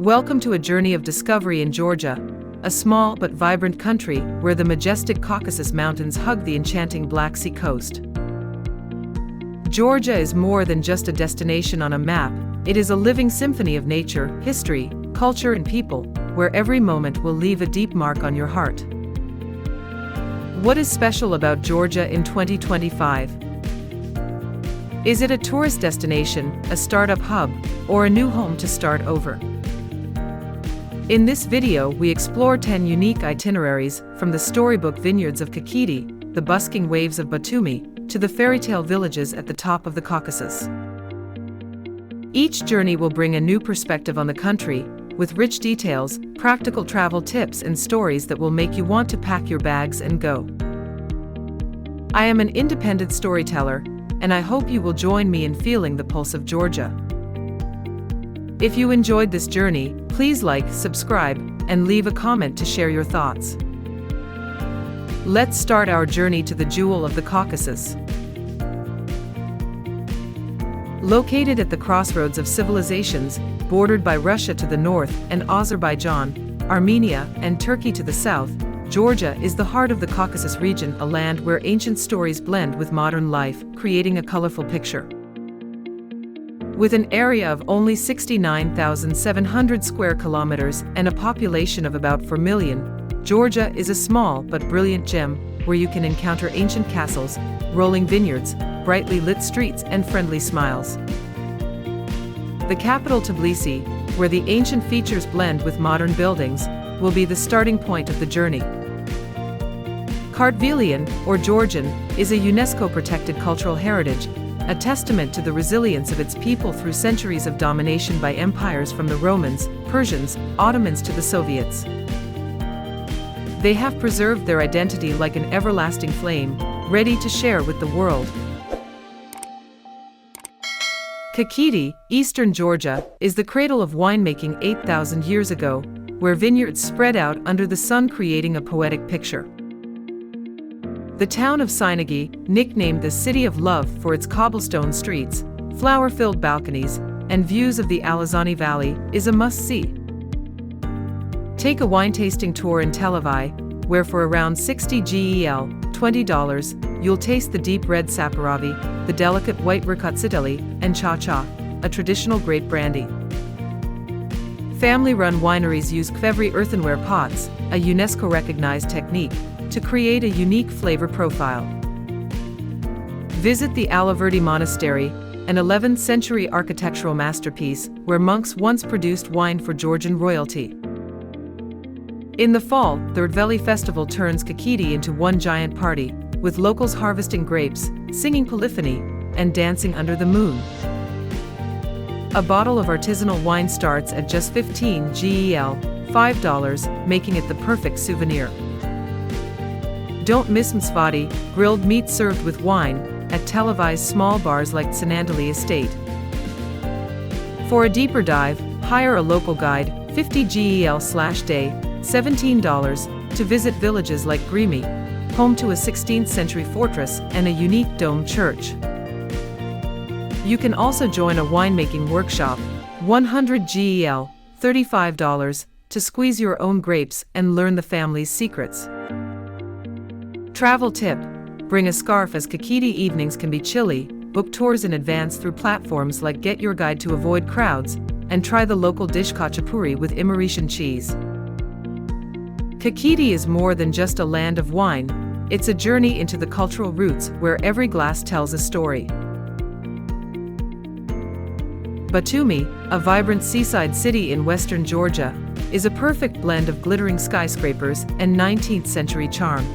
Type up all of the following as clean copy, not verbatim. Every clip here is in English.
Welcome to a journey of discovery in Georgia, a small but vibrant country where the majestic Caucasus Mountains hug the enchanting Black Sea coast. Georgia is more than just a destination on a map. It is a living symphony of nature, history, culture, and people, where every moment will leave a deep mark on your heart. What is special about Georgia in 2025? Is it a tourist destination, a startup hub, or a new home to start over? In this video, we explore 10 unique itineraries, from the storybook vineyards of khinkali, the busking waves of Batumi, to the fairy-tale villages at the top of the Caucasus. Each journey will bring a new perspective on the country, with rich details, practical travel tips, and stories that will make you want to pack your bags and go. I am an independent storyteller, and I hope you will join me in feeling the pulse of Georgia. If you enjoyed this journey, please like, subscribe, and leave a comment to share your thoughts. Let's start our journey to the jewel of the Caucasus. Located at the crossroads of civilizations, bordered by Russia to the north and Azerbaijan, Armenia, and Turkey to the south, Georgia is the heart of the Caucasus region, a land where ancient stories blend with modern life, creating a colorful picture. With an area of only 69,700 square kilometers and a population of about 4 million, Georgia is a small but brilliant gem where you can encounter ancient castles, rolling vineyards, brightly lit streets, and friendly smiles. The capital, Tbilisi, where the ancient features blend with modern buildings, will be the starting point of the journey. Kartvelian, or Georgian, is a UNESCO-protected cultural heritage, a testament to the resilience of its people through centuries of domination by empires from the Romans, Persians, Ottomans to the Soviets. They have preserved their identity like an everlasting flame, ready to share with the world. Khinkali, eastern Georgia, is the cradle of winemaking 8,000 years ago, where vineyards spread out under the sun, creating a poetic picture. The town of Sinagi, nicknamed the City of Love for its cobblestone streets, flower-filled balconies, and views of the Alazani Valley, is a must-see. Take a wine tasting tour in Telavi, where for around 60 GEL, $20, you'll taste the deep red Saperavi, the delicate white Rkatsiteli, and Cha-Cha, a traditional grape brandy. Family-run wineries use Kvevri earthenware pots, a UNESCO-recognized technique, to create a unique flavor profile. Visit the Alaverdi Monastery, an 11th century architectural masterpiece where monks once produced wine for Georgian royalty. In the fall, the Rdveli festival turns khinkali into one giant party, with locals harvesting grapes, singing polyphony, and dancing under the moon. A bottle of artisanal wine starts at just 15 GEL, $5, making it the perfect souvenir. Don't miss msvati, grilled meat served with wine, at Telavi's small bars like Tsinandali Estate. For a deeper dive, hire a local guide, 50 GEL/day, $17, to visit villages like Grimi, home to a 16th century fortress and a unique domed church. You can also join a winemaking workshop, 100 GEL, $35, to squeeze your own grapes and learn the family's secrets. Travel tip: bring a scarf as khinkali evenings can be chilly. Book tours in advance through platforms like Get Your Guide to avoid crowds, and try the local dish khachapuri with Imeretian cheese. Khinkali is more than just a land of wine, it's a journey into the cultural roots where every glass tells a story. Batumi, a vibrant seaside city in western Georgia, is a perfect blend of glittering skyscrapers and 19th century charm.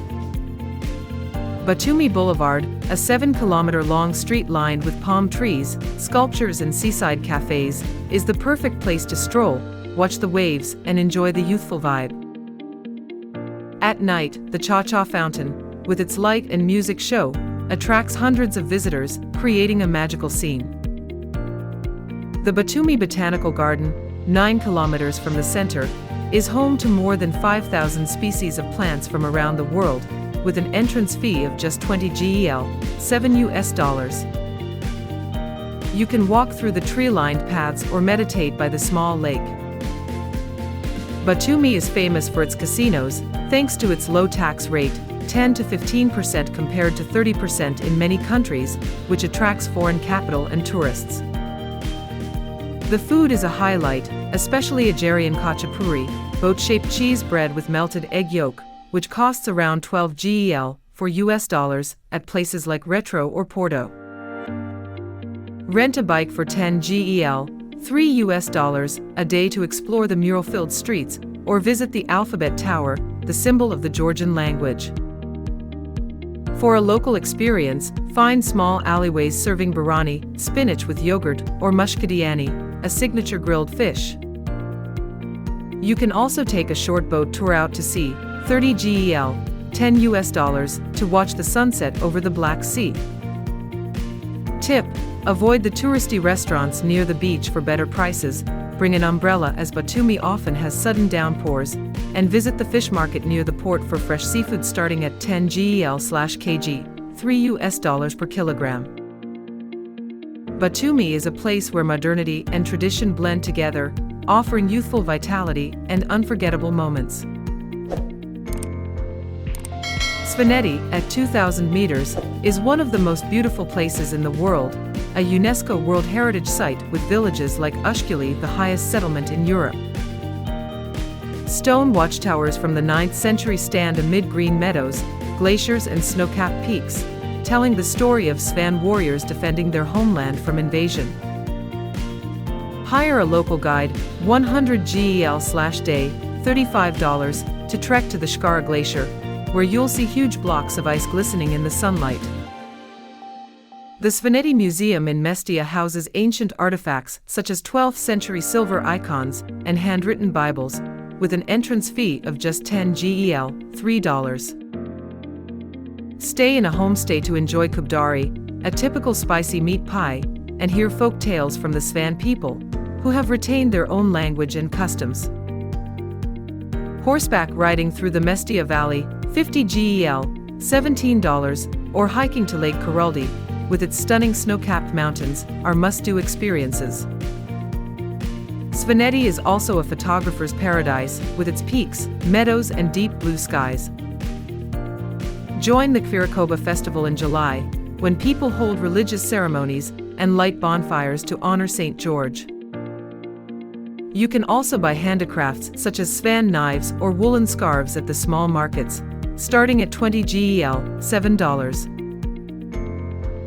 Batumi Boulevard, a 7-kilometer-long street lined with palm trees, sculptures, and seaside cafes, is the perfect place to stroll, watch the waves, and enjoy the youthful vibe. At night, the Cha-Cha Fountain, with its light and music show, attracts hundreds of visitors, creating a magical scene. The Batumi Botanical Garden, 9 kilometers from the center, is home to more than 5,000 species of plants from around the world, with an entrance fee of just 20 GEL, $7. You can walk through the tree-lined paths or meditate by the small lake. Batumi is famous for its casinos, thanks to its low tax rate, 10 to 15% compared to 30% in many countries, which attracts foreign capital and tourists. The food is a highlight, especially Georgian khachapuri, boat-shaped cheese bread with melted egg yolk, which costs around 12 GEL for US dollars at places like Retro or Porto. Rent a bike for 10 GEL, 3 US dollars a day to explore the mural-filled streets, or visit the Alphabet Tower, the symbol of the Georgian language. For a local experience, find small alleyways serving barani, spinach with yogurt, or mushkadiani, a signature grilled fish. You can also take a short boat tour out to sea, 30 GEL, 10 US dollars, to watch the sunset over the Black Sea. Tip: avoid the touristy restaurants near the beach for better prices, bring an umbrella as Batumi often has sudden downpours, and visit the fish market near the port for fresh seafood starting at 10 GEL/kg, 3 US dollars per kilogram. Batumi is a place where modernity and tradition blend together, offering youthful vitality and unforgettable moments. Svaneti, at 2,000 meters, is one of the most beautiful places in the world, a UNESCO World Heritage Site with villages like Ushkuli, the highest settlement in Europe. Stone watchtowers from the 9th century stand amid green meadows, glaciers and snow-capped peaks, telling the story of Svan warriors defending their homeland from invasion. Hire a local guide, 100 GEL/day, $35, to trek to the Shkara Glacier, where you'll see huge blocks of ice glistening in the sunlight. The Svaneti Museum in Mestia houses ancient artifacts such as 12th century silver icons and handwritten Bibles, with an entrance fee of just 10 GEL, $3. Stay in a homestay to enjoy kubdari, a typical spicy meat pie, and hear folk tales from the Svan people, who have retained their own language and customs. Horseback riding through the Mestia Valley, 50 GEL, $17, or hiking to Lake Kuruldi, with its stunning snow-capped mountains, are must-do experiences. Svaneti is also a photographer's paradise, with its peaks, meadows and deep blue skies. Join the Kvirakoba festival in July, when people hold religious ceremonies and light bonfires to honor St. George. You can also buy handicrafts such as Svan knives or woolen scarves at the small markets, starting at 20 GEL, $7.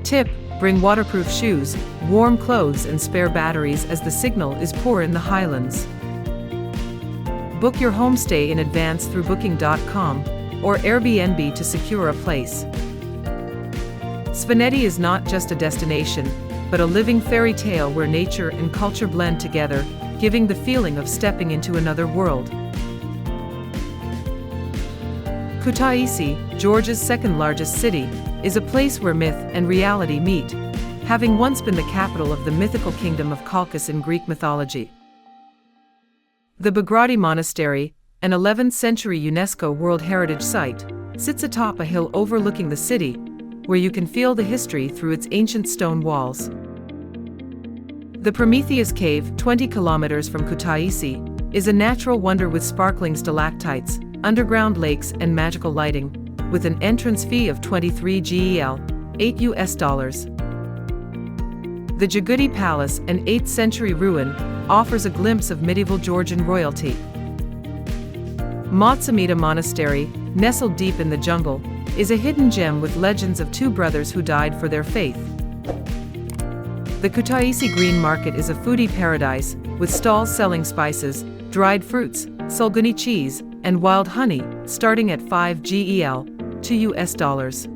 Tip: bring waterproof shoes, warm clothes and spare batteries as the signal is poor in the highlands. Book your homestay in advance through booking.com or Airbnb to secure a place. Svaneti is not just a destination, but a living fairy tale where nature and culture blend together, giving the feeling of stepping into another world. Kutaisi, Georgia's second-largest city, is a place where myth and reality meet, having once been the capital of the mythical kingdom of Caucasus in Greek mythology. The Bagrati Monastery, an 11th century UNESCO World Heritage Site, sits atop a hill overlooking the city, where you can feel the history through its ancient stone walls. The Prometheus Cave, 20 kilometers from Kutaisi, is a natural wonder with sparkling stalactites, underground lakes and magical lighting, with an entrance fee of 23 GEL, $8 US dollars. The Jagudi Palace, an 8th century ruin, offers a glimpse of medieval Georgian royalty. Matsamita Monastery, nestled deep in the jungle, is a hidden gem with legends of two brothers who died for their faith. The Kutaisi Green Market is a foodie paradise, with stalls selling spices, dried fruits, Sulguni cheese, and wild honey, starting at 5 GEL, $2 US dollars.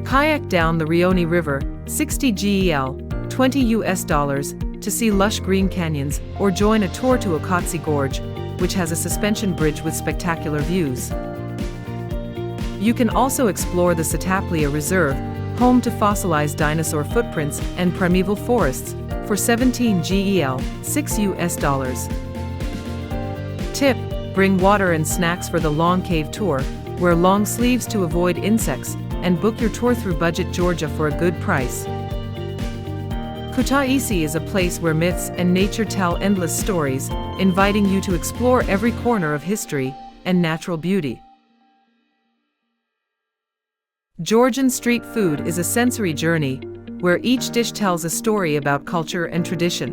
Kayak down the Rioni River, 60 GEL, $20 US dollars, to see lush green canyons, or join a tour to Okatsi Gorge, which has a suspension bridge with spectacular views. You can also explore the Sataplia Reserve, home to fossilized dinosaur footprints and primeval forests, for 17 GEL, $6 US dollars. Tip: bring water and snacks for the long cave tour, wear long sleeves to avoid insects, and book your tour through Budget Georgia for a good price. Kutaisi is a place where myths and nature tell endless stories, inviting you to explore every corner of history and natural beauty. Georgian street food is a sensory journey, where each dish tells a story about culture and tradition.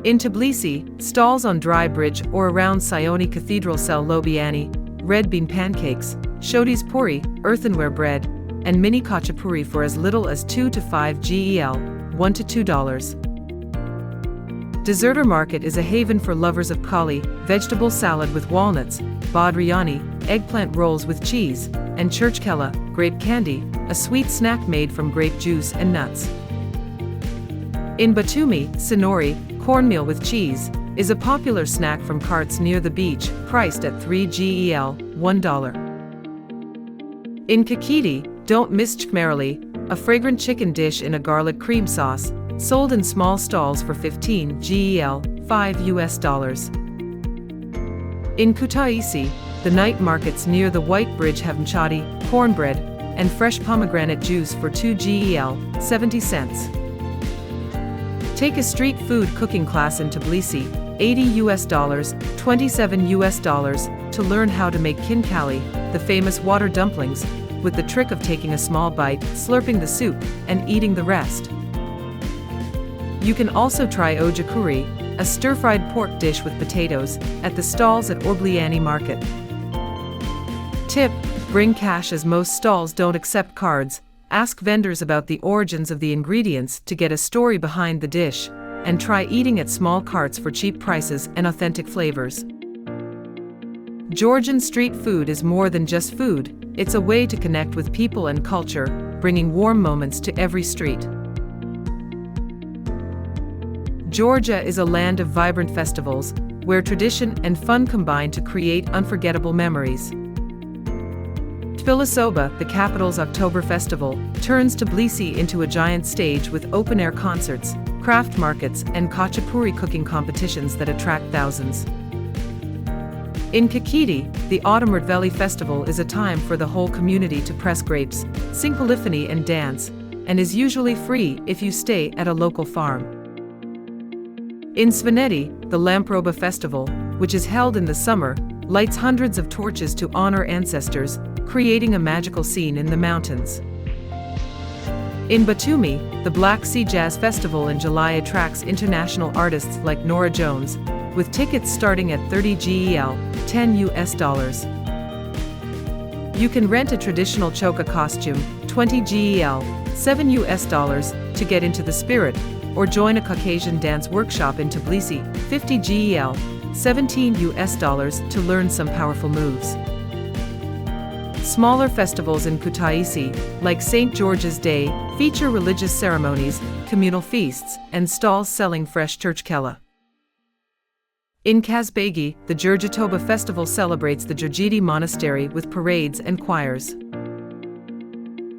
In Tbilisi, stalls on Dry Bridge or around Sioni Cathedral sell lobiani, red bean pancakes, shotis puri, earthenware bread, and mini khachapuri for as little as 2 to 5 GEL, $1 to $2. Deserter Market is a haven for lovers of kali, vegetable salad with walnuts, badriani, eggplant rolls with cheese, and churchkela, grape candy, a sweet snack made from grape juice and nuts. In Batumi, sinori, cornmeal with cheese, is a popular snack from carts near the beach, priced at 3 GEL, $1. In Khinkali, don't miss khinkali, a fragrant chicken dish in a garlic cream sauce, sold in small stalls for 15 GEL, $5. In Kutaisi, the night markets near the White Bridge have mchadi, cornbread, and fresh pomegranate juice for 2 GEL, 70 cents. Take a street food cooking class in Tbilisi, $80, $27 to learn how to make khinkali, the famous water dumplings, with the trick of taking a small bite, slurping the soup, and eating the rest. You can also try ojakuri, a stir-fried pork dish with potatoes, at the stalls at Orbliani Market. Tip: bring cash as most stalls don't accept cards. Ask vendors about the origins of the ingredients to get a story behind the dish, and try eating at small carts for cheap prices and authentic flavors. Georgian street food is more than just food, it's a way to connect with people and culture, bringing warm moments to every street. Georgia is a land of vibrant festivals, where tradition and fun combine to create unforgettable memories. Tbilisoba, the capital's October festival, turns Tbilisi into a giant stage with open-air concerts, craft markets, and khachapuri cooking competitions that attract thousands. In Khinkali, the Autumn Valley Festival is a time for the whole community to press grapes, sing polyphony and dance, and is usually free if you stay at a local farm. In Svaneti, the Lamproba Festival, which is held in the summer, lights hundreds of torches to honor ancestors, creating a magical scene in the mountains. In Batumi, the Black Sea Jazz Festival in July attracts international artists like Norah Jones, with tickets starting at 30 GEL, $10. You can rent a traditional choka costume, 20 GEL, $7 to get into the spirit, or join a Caucasian dance workshop in Tbilisi, 50 GEL, $17 to learn some powerful moves. Smaller festivals in Kutaisi, like St. George's Day, feature religious ceremonies, communal feasts, and stalls selling fresh churchkela. In Kazbegi, the Georgitoba Festival celebrates the Georgidi Monastery with parades and choirs.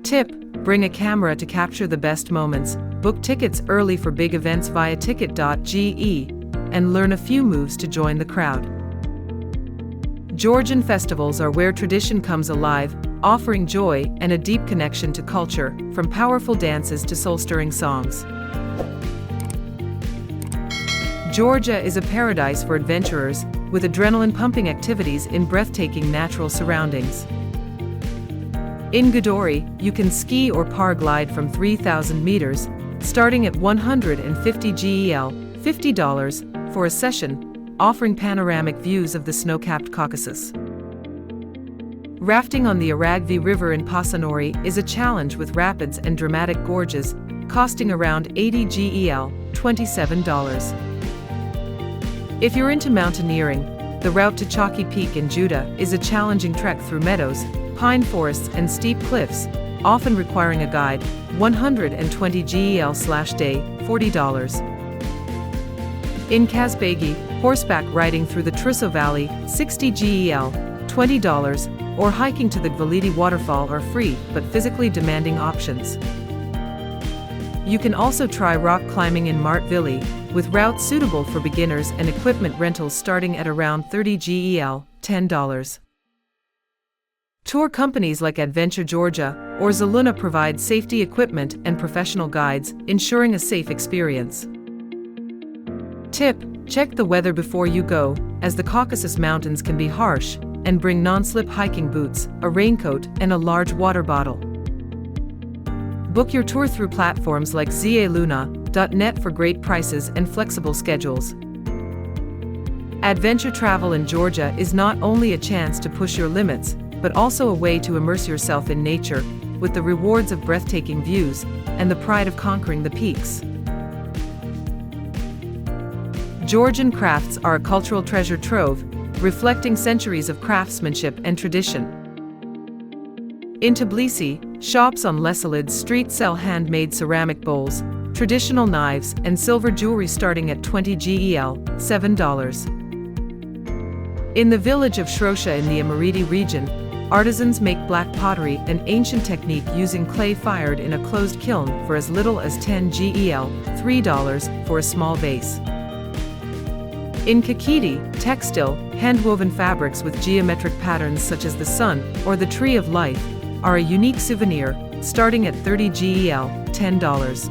Tip: bring a camera to capture the best moments, book tickets early for big events via ticket.ge, and learn a few moves to join the crowd. Georgian festivals are where tradition comes alive, offering joy and a deep connection to culture, from powerful dances to soul-stirring songs. Georgia is a paradise for adventurers, with adrenaline-pumping activities in breathtaking natural surroundings. In Gudori, you can ski or paraglide from 3,000 meters, starting at 150 GEL, $50, for a session, offering panoramic views of the snow-capped Caucasus. Rafting on the Aragvi River in Pasanori is a challenge with rapids and dramatic gorges, costing around 80 GEL, $27. If you're into mountaineering, the route to Chalky Peak in Judah is a challenging trek through meadows, pine forests and steep cliffs, often requiring a guide, 120 GEL/day, $40. In Kazbegi, horseback riding through the Trusso Valley, 60 GEL, $20, or hiking to the Gvalidi waterfall are free but physically demanding options. You can also try rock climbing in Martvili, with routes suitable for beginners and equipment rentals starting at around 30 GEL, $10. Tour companies like Adventure Georgia or Zaluna provides safety equipment and professional guides, ensuring a safe experience. Tip: check the weather before you go, as the Caucasus Mountains can be harsh, and bring non-slip hiking boots, a raincoat, and a large water bottle. Book your tour through platforms like zaluna.net for great prices and flexible schedules. Adventure travel in Georgia is not only a chance to push your limits, but also a way to immerse yourself in nature, with the rewards of breathtaking views and the pride of conquering the peaks. Georgian crafts are a cultural treasure trove, reflecting centuries of craftsmanship and tradition. In Tbilisi, shops on Lesalid Street sell handmade ceramic bowls, traditional knives, and silver jewelry starting at $20 GEL, $7. In the village of Shrosha in the Imereti region, artisans make black pottery, an ancient technique using clay fired in a closed kiln, for as little as $10 GEL, $3 for a small vase. In Khinkali, textile, hand-woven fabrics with geometric patterns such as the sun or the tree of life are a unique souvenir, starting at $30 GEL, $10.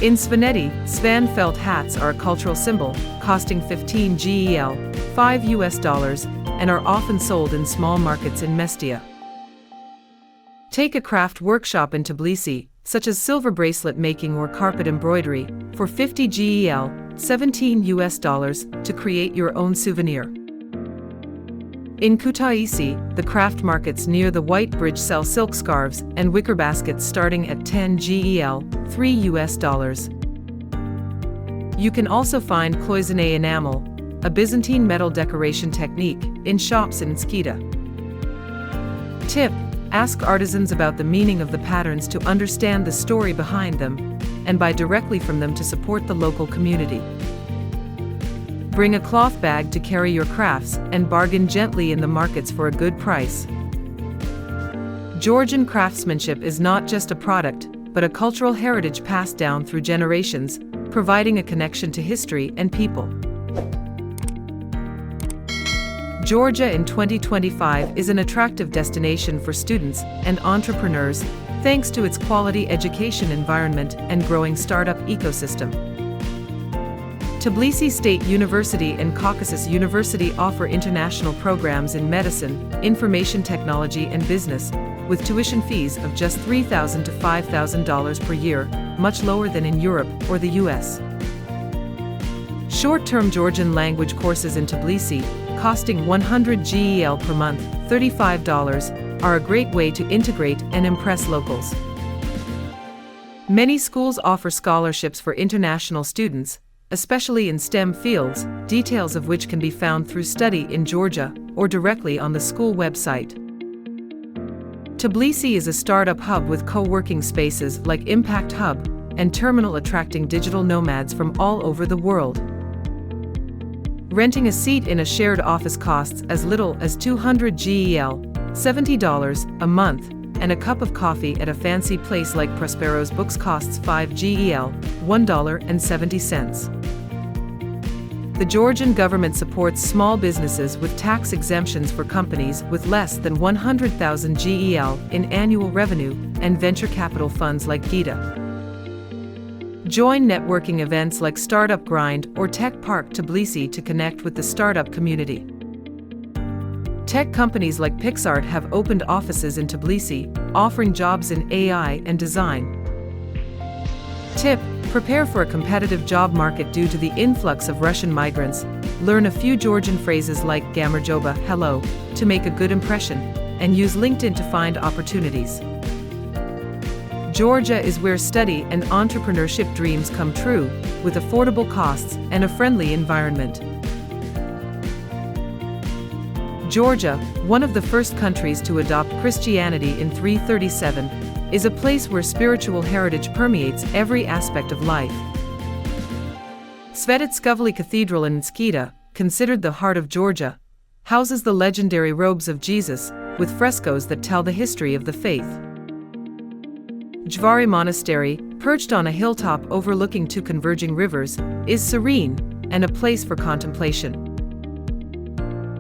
In Svaneti, Svan felt hats are a cultural symbol, costing $15 GEL, $5 and are often sold in small markets in Mestia. Take a craft workshop in Tbilisi, such as silver bracelet making or carpet embroidery, for $50 GEL, $17 to create your own souvenir. In Kutaisi, the craft markets near the White Bridge sell silk scarves and wicker baskets starting at $10 GEL, $3. You can also find cloisonné enamel, a Byzantine metal decoration technique, in shops in Skida. Tip: ask artisans about the meaning of the patterns to understand the story behind them, and buy directly from them to support the local community. Bring a cloth bag to carry your crafts and bargain gently in the markets for a good price. Georgian craftsmanship is not just a product, but a cultural heritage passed down through generations, providing a connection to history and people. Georgia in 2025 is an attractive destination for students and entrepreneurs, thanks to its quality education environment and growing startup ecosystem. Tbilisi State University and Caucasus University offer international programs in medicine, information technology and business, with tuition fees of just $3,000 to $5,000 per year, much lower than in Europe or the US. Short-term Georgian language courses in Tbilisi, costing $100 GEL per month, $35, are a great way to integrate and impress locals. Many schools offer scholarships for international students, especially in STEM fields, details of which can be found through Study in Georgia or directly on the school website. Tbilisi is a startup hub with co-working spaces like Impact Hub and Terminal attracting digital nomads from all over the world. Renting a seat in a shared office costs as little as $200 GEL, $70 a month, and a cup of coffee at a fancy place like Prospero's Books costs $5 GEL, $1.70. The Georgian government supports small businesses with tax exemptions for companies with less than 100,000 GEL in annual revenue and venture capital funds like GITA. Join networking events like Startup Grind or Tech Park Tbilisi to connect with the startup community. Tech companies like PixArt have opened offices in Tbilisi, offering jobs in AI and design. Tip: prepare for a competitive job market due to the influx of Russian migrants. Learn a few Georgian phrases like Gamarjoba, hello, to make a good impression, and use LinkedIn to find opportunities. Georgia is where study and entrepreneurship dreams come true, with affordable costs and a friendly environment. Georgia, one of the first countries to adopt Christianity in 337, is a place where spiritual heritage permeates every aspect of life. Svetitskavli Cathedral in Skida, considered the heart of Georgia, houses the legendary robes of Jesus, with frescoes that tell the history of the faith. Jvari Monastery, perched on a hilltop overlooking two converging rivers, is serene and a place for contemplation.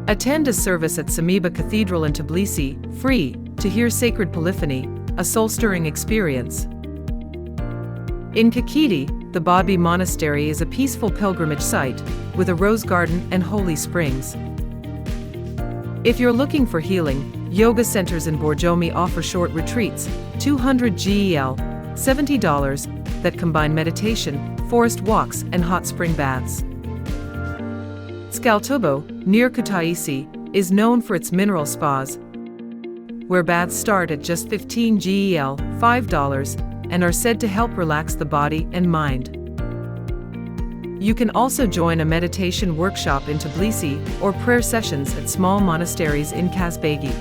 Attend a service at Samiba Cathedral in Tbilisi, free, to hear sacred polyphony, a soul-stirring experience. In Khinkali, the Batumi Monastery is a peaceful pilgrimage site, with a rose garden and holy springs. If you're looking for healing, yoga centers in Batumi offer short retreats, 200 GEL, $70, that combine meditation, forest walks, and hot spring baths. Skaltubo, near Kutaisi, is known for its mineral spas, where baths start at just 15 GEL, $5, and are said to help relax the body and mind. You can also join a meditation workshop in Tbilisi or prayer sessions at small monasteries in Kazbegi.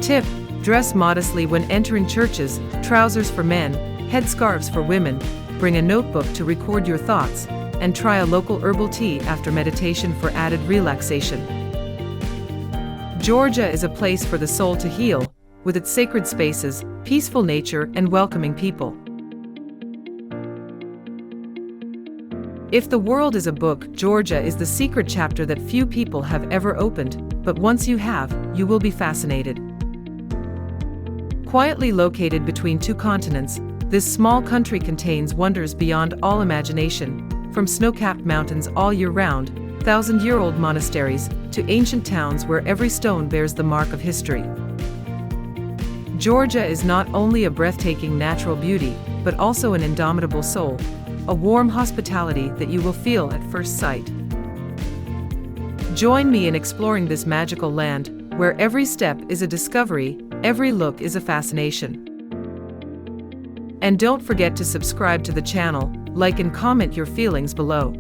Tip: dress modestly when entering churches, trousers for men, headscarves for women, bring a notebook to record your thoughts, and try a local herbal tea after meditation for added relaxation. Georgia is a place for the soul to heal, with its sacred spaces, peaceful nature, and welcoming people. If the world is a book, Georgia is the secret chapter that few people have ever opened, but once you have, you will be fascinated. Quietly located between two continents, this small country contains wonders beyond all imagination, from snow-capped mountains all year round, thousand-year-old monasteries, to ancient towns where every stone bears the mark of history. Georgia is not only a breathtaking natural beauty, but also an indomitable soul, a warm hospitality that you will feel at first sight. Join me in exploring this magical land, where every step is a discovery, every look is a fascination. And don't forget to subscribe to the channel, like and comment your feelings below.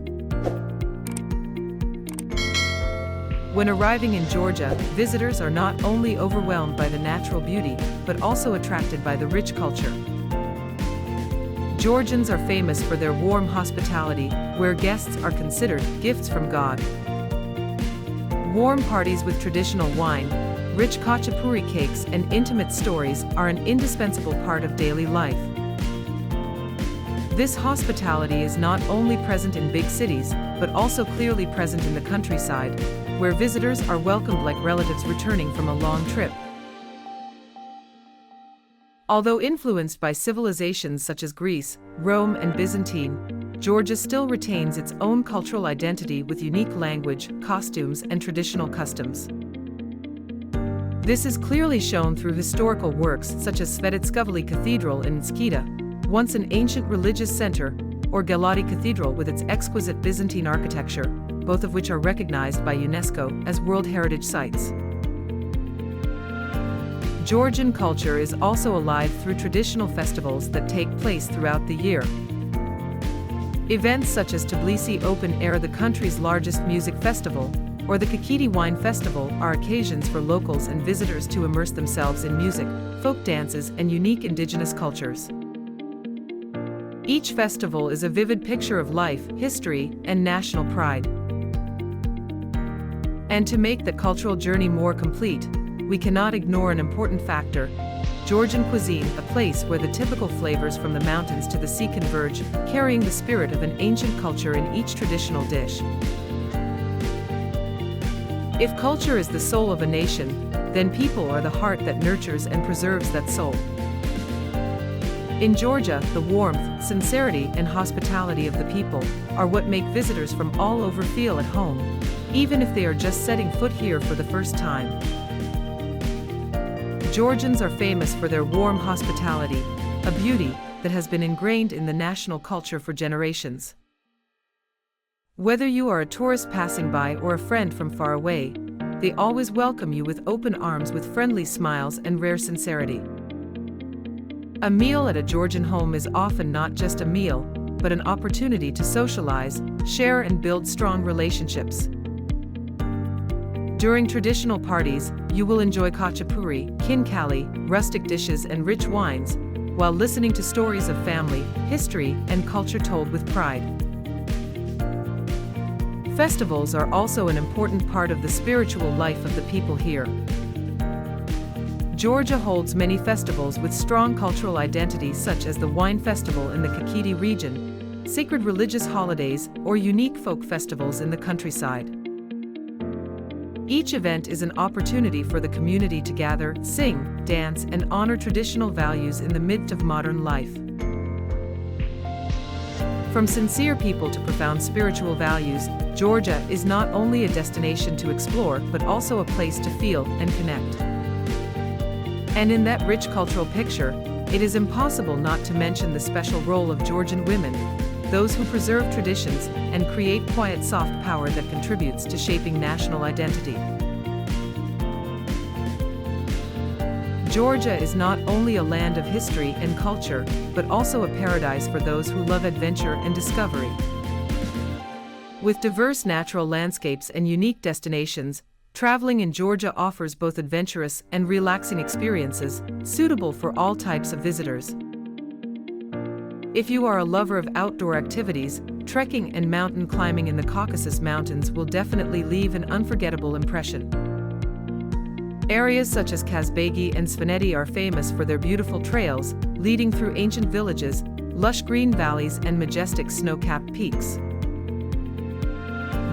When arriving in Georgia, visitors are not only overwhelmed by the natural beauty, but also attracted by the rich culture. Georgians are famous for their warm hospitality, where guests are considered gifts from God. Warm parties with traditional wine, rich khachapuri cakes, and intimate stories are an indispensable part of daily life. This hospitality is not only present in big cities, but also clearly present in the countryside, where visitors are welcomed like relatives returning from a long trip. Although influenced by civilizations such as Greece, Rome, and Byzantine, Georgia still retains its own cultural identity with unique language, costumes, and traditional customs. This is clearly shown through historical works such as Svetitskavli Cathedral in Skida, once an ancient religious center, or Galati Cathedral with its exquisite Byzantine architecture, both of which are recognized by UNESCO as World Heritage Sites. Georgian culture is also alive through traditional festivals that take place throughout the year. Events such as Tbilisi Open Air, the country's largest music festival, or the Khinkali Wine Festival are occasions for locals and visitors to immerse themselves in music, folk dances, and unique indigenous cultures. Each festival is a vivid picture of life, history, and national pride. And to make the cultural journey more complete, we cannot ignore an important factor: Georgian cuisine, a place where the typical flavors from the mountains to the sea converge, carrying the spirit of an ancient culture in each traditional dish. If culture is the soul of a nation, then people are the heart that nurtures and preserves that soul. In Georgia, the warmth, sincerity, and hospitality of the people are what make visitors from all over feel at home, even if they are just setting foot here for the first time. Georgians are famous for their warm hospitality, a beauty that has been ingrained in the national culture for generations. Whether you are a tourist passing by or a friend from far away, they always welcome you with open arms, with friendly smiles and rare sincerity. A meal at a Georgian home is often not just a meal, but an opportunity to socialize, share, and build strong relationships. During traditional parties, you will enjoy khachapuri, khinkali, rustic dishes, and rich wines, while listening to stories of family, history, and culture told with pride. Festivals are also an important part of the spiritual life of the people here. Georgia holds many festivals with strong cultural identities, such as the Wine Festival in the Khinkali region, sacred religious holidays, or unique folk festivals in the countryside. Each event is an opportunity for the community to gather, sing, dance, and honor traditional values in the midst of modern life. From sincere people to profound spiritual values, Georgia is not only a destination to explore but also a place to feel and connect. And in that rich cultural picture, it is impossible not to mention the special role of Georgian women, those who preserve traditions and create quiet soft power that contributes to shaping national identity. Georgia is not only a land of history and culture, but also a paradise for those who love adventure and discovery. With diverse natural landscapes and unique destinations, traveling in Georgia offers both adventurous and relaxing experiences, suitable for all types of visitors. If you are a lover of outdoor activities, trekking and mountain climbing in the Caucasus Mountains will definitely leave an unforgettable impression. Areas such as Kazbegi and Svaneti are famous for their beautiful trails, leading through ancient villages, lush green valleys, and majestic snow-capped peaks.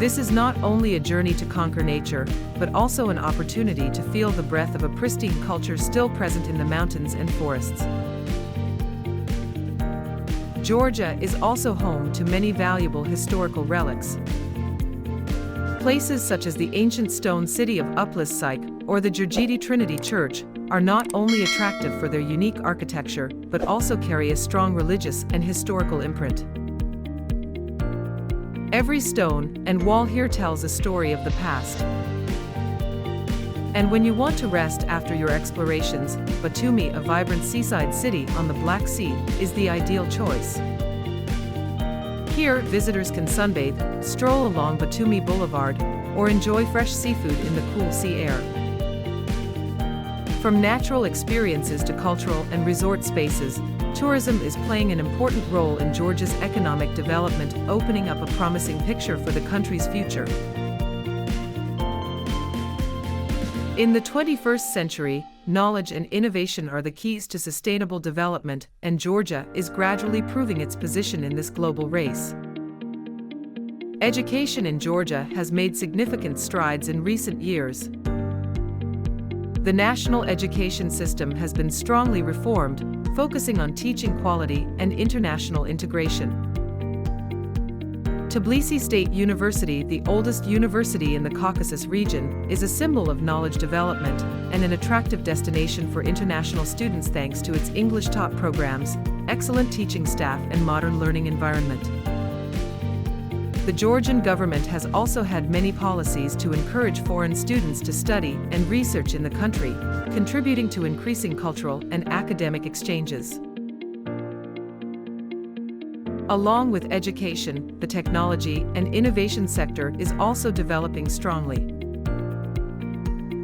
This is not only a journey to conquer nature, but also an opportunity to feel the breath of a pristine culture still present in the mountains and forests. Georgia is also home to many valuable historical relics. Places such as the ancient stone city of Uplissyk or the Georgidi Trinity Church are not only attractive for their unique architecture, but also carry a strong religious and historical imprint. Every stone and wall here tells a story of the past. And when you want to rest after your explorations, Batumi, a vibrant seaside city on the Black Sea, is the ideal choice. Here, visitors can sunbathe, stroll along Batumi Boulevard, or enjoy fresh seafood in the cool sea air. From natural experiences to cultural and resort spaces, tourism is playing an important role in Georgia's economic development, opening up a promising picture for the country's future. In the 21st century, knowledge and innovation are the keys to sustainable development, and Georgia is gradually proving its position in this global race. Education in Georgia has made significant strides in recent years. The national education system has been strongly reformed, focusing on teaching quality and international integration. Tbilisi State University, the oldest university in the Caucasus region, is a symbol of knowledge development and an attractive destination for international students thanks to its English-taught programs, excellent teaching staff, and modern learning environment. The Georgian government has also had many policies to encourage foreign students to study and research in the country, contributing to increasing cultural and academic exchanges. Along with education, the technology and innovation sector is also developing strongly.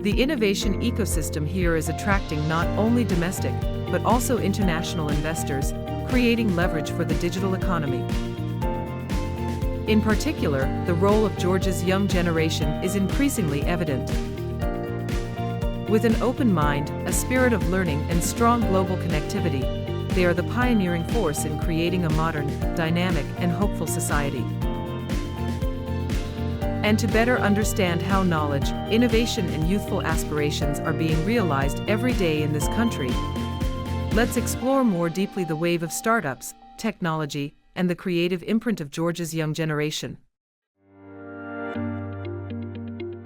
The innovation ecosystem here is attracting not only domestic, but also international investors, creating leverage for the digital economy. In particular, the role of Georgia's young generation is increasingly evident. With an open mind, a spirit of learning, and strong global connectivity, they are the pioneering force in creating a modern, dynamic, and hopeful society. And to better understand how knowledge, innovation, and youthful aspirations are being realized every day in this country, let's explore more deeply the wave of startups, technology, and the creative imprint of Georgia's young generation.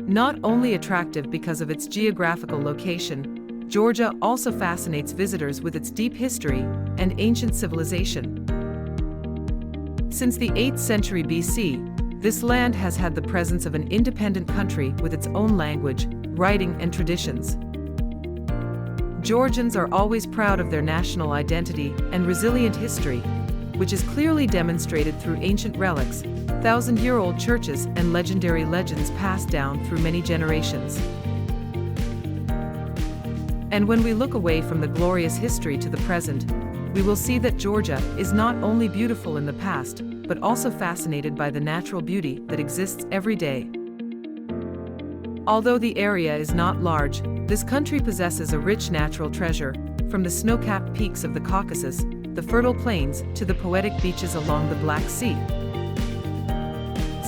Not only attractive because of its geographical location, Georgia also fascinates visitors with its deep history and ancient civilization. Since the 8th century BC, this land has had the presence of an independent country with its own language, writing, and traditions. Georgians are always proud of their national identity and resilient history, which is clearly demonstrated through ancient relics, thousand-year-old churches, and legendary legends passed down through many generations. And when we look away from the glorious history to the present, we will see that Georgia is not only beautiful in the past, but also fascinated by the natural beauty that exists every day. Although the area is not large, this country possesses a rich natural treasure, from the snow-capped peaks of the Caucasus, the fertile plains, to the poetic beaches along the Black Sea.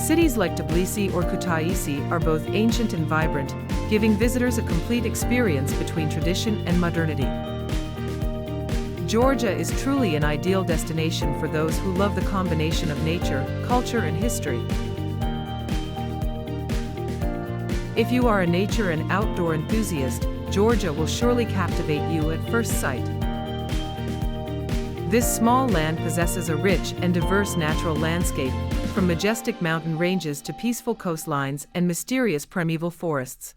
Cities like Tbilisi or Kutaisi are both ancient and vibrant, giving visitors a complete experience between tradition and modernity. Georgia is truly an ideal destination for those who love the combination of nature, culture, and history. If you are a nature and outdoor enthusiast, Georgia will surely captivate you at first sight. This small land possesses a rich and diverse natural landscape, from majestic mountain ranges to peaceful coastlines and mysterious primeval forests.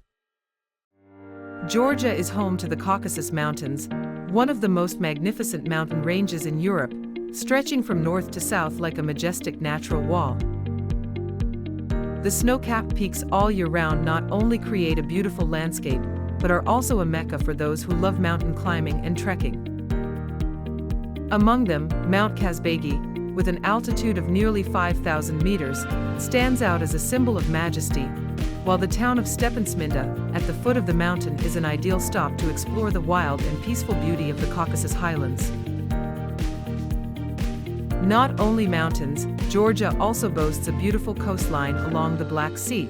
Georgia is home to the Caucasus Mountains, one of the most magnificent mountain ranges in Europe, stretching from north to south like a majestic natural wall. The snow-capped peaks all year round not only create a beautiful landscape, but are also a mecca for those who love mountain climbing and trekking. Among them, Mount Kazbegi, with an altitude of nearly 5,000 meters, stands out as a symbol of majesty, while the town of Stepantsminda, at the foot of the mountain, is an ideal stop to explore the wild and peaceful beauty of the Caucasus Highlands. Not only mountains, Georgia also boasts a beautiful coastline along the Black Sea.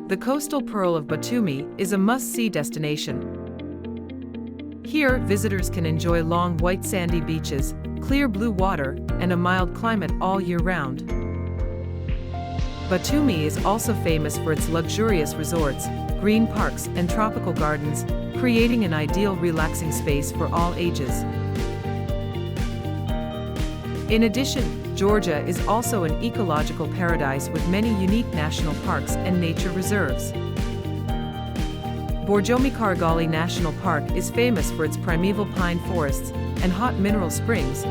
The coastal pearl of Batumi is a must-see destination. Here, visitors can enjoy long white sandy beaches, clear blue water, and a mild climate all year round. Batumi is also famous for its luxurious resorts, green parks, and tropical gardens, creating an ideal relaxing space for all ages. In addition, Georgia is also an ecological paradise with many unique national parks and nature reserves. Borjomi Kargali National Park is famous for its primeval pine forests and hot mineral springs,